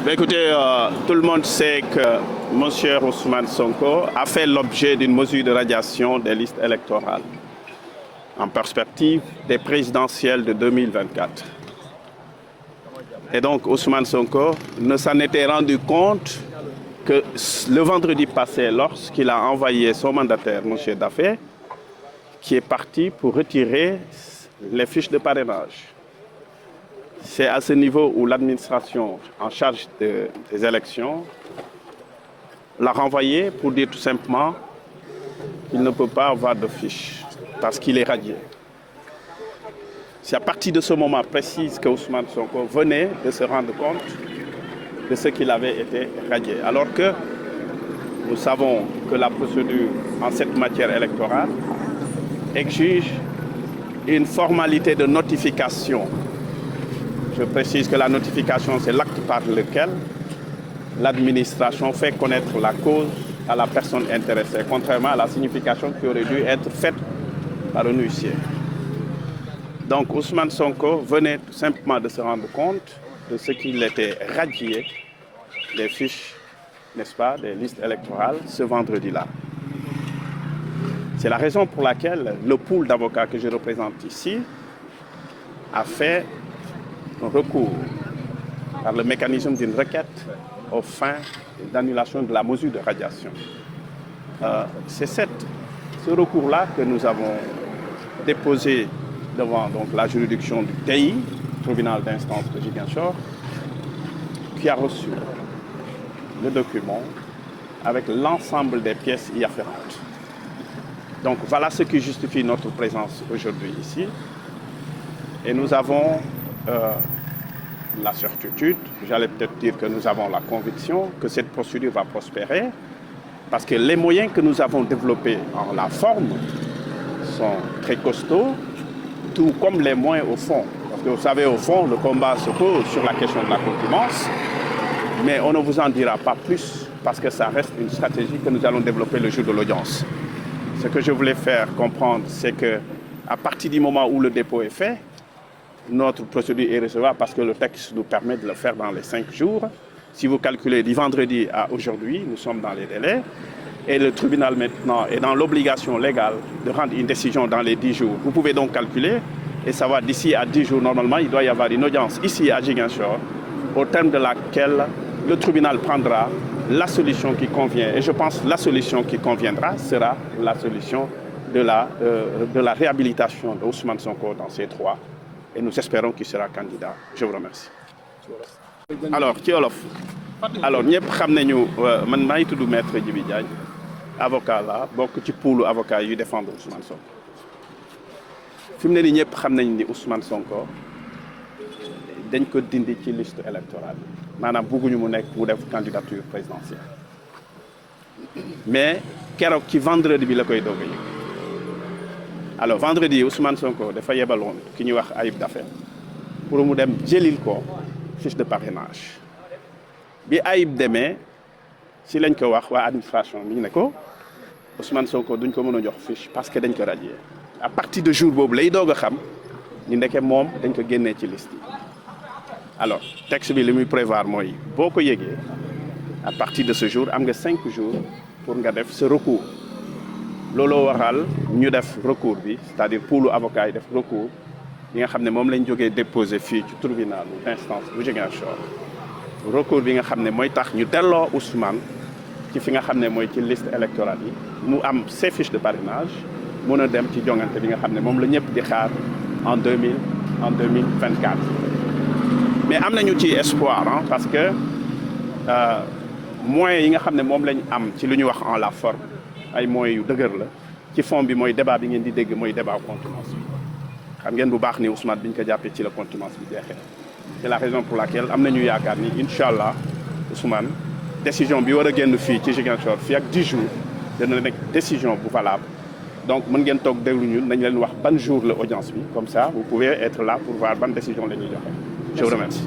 Écoutez, tout le monde sait que M. Ousmane Sonko a fait l'objet d'une mesure de radiation des listes électorales en perspective des présidentielles de 2024. Et donc Ousmane Sonko ne s'en était rendu compte que le vendredi passé, lorsqu'il a envoyé son mandataire, M. Daffé, qui est parti pour retirer les fiches de parrainage. C'est à ce niveau où l'administration en charge des élections l'a renvoyé pour dire tout simplement qu'il ne peut pas avoir de fiches parce qu'il est radié. C'est à partir de ce moment précis que Ousmane Sonko venait de se rendre compte de ce qu'il avait été radié. Alors que nous savons que la procédure en cette matière électorale exige une formalité de notification. Je précise que la notification, c'est l'acte par lequel l'administration fait connaître la cause à la personne intéressée, contrairement à la signification qui aurait dû être faite par un huissier. Donc Ousmane Sonko venait tout simplement de se rendre compte de ce qu'il était radié des fiches, n'est-ce pas, des listes électorales ce vendredi-là. C'est la raison pour laquelle le pool d'avocats que je représente ici a fait un recours par le mécanisme d'une requête aux fins d'annulation de la mesure de radiation. C'est ce recours-là que nous avons déposé devant donc, la juridiction du TI, tribunal d'instance de Ziguinchor, qui a reçu le document avec l'ensemble des pièces y afférentes. Donc voilà ce qui justifie notre présence aujourd'hui ici. Et nous avons la certitude, j'allais peut-être dire que nous avons la conviction que cette procédure va prospérer parce que les moyens que nous avons développés en la forme sont très costauds, tout comme les moyens au fond. Parce que vous savez, au fond, le combat se pose sur la question de la contumace, mais on ne vous en dira pas plus parce que ça reste une stratégie que nous allons développer le jour de l'audience. Ce que je voulais faire comprendre, c'est qu'à partir du moment où le dépôt est fait, notre procédure est recevable parce que le texte nous permet de le faire dans les 5 jours. Si vous calculez du vendredi à aujourd'hui, nous sommes dans les délais. Et le tribunal maintenant est dans l'obligation légale de rendre une décision dans les 10 jours. Vous pouvez donc calculer et savoir d'ici à 10 jours, normalement, il doit y avoir une audience ici à Ziguinchor, au terme de laquelle le tribunal prendra la solution qui convient. Et je pense que la solution qui conviendra sera la solution de la réhabilitation de Ousmane Sonko dans ces 3. Et nous espérons qu'il sera candidat. Je vous remercie. Alors ci wolof alors ñëpp xam nañu man maa ngi tudd maître Djibi Diagne avocat la bokk ci poolu avocat yu défendre Ousmane Sonko fi mu ne nii ñëpp xam nañ ni Ousmane Sonko dañ ko dindi ci liste électorale bi maanaam bugguñu mu nekk mu def candidature présidentielle mais keroog ci vendredi bi la koy doog a yëg. Alors vendredi Ousmane Sonko dafa yebaloon ki ñuy wax Ayib Daffé pour mu dem jëlil ko fiche de parrainage bi Ayib demee si lañ ko wax waa administration mi ne ko Ousmane Sonko duñ ko mën a jox fiche parce que dañ ko radié. À partir de jour boobu lay doog a xam ñu ndeke moom dañ ko génnee ci liste yi. Alors texte bi li muy prévoir mooy boo ko yëgee à partir de ce jour am nga 5 jours pour nga def ce recours. looloo waral ñu def recours bi c'est-à-dire poolu avocat yi def recours yi nga xam ne moom lañ jógee déposé fii ci tribunal d'instance bu Ziguinchor recours bi nga xam ne mooy tax ñu delloo Ousmane ci fi nga xam ne mooy ci liste électorale yi mu am ses fiches de parrainage mën a dem ci jongante bi nga xam ne moom la ñëpp di xaar en 2024. mais am nañu ci espoir parce que moyens yi nga xam ne moom lañ am ci lu ñu wax en la forme ay moyens yu dëgër la ci fond bi mooy débat bi ngeen di dégg mooy débat contumace bi xam ngeen bu baax ni Ousmane bi ñu ko jàppee ci la contumace bi jeexee. C'est la raison pour laquelle am nañu yaakaar ni incha allah Ousmane décision bi war a génn fii ci Ziguinchor fii ak 10 jours dana nekk décision bu valable donc mën ngeen toog déglu ñun nañ leen wax ban jour la audience bi comme ça vous pouvez être là pour voir ban décision la ñuy joxe. Je vous remercie.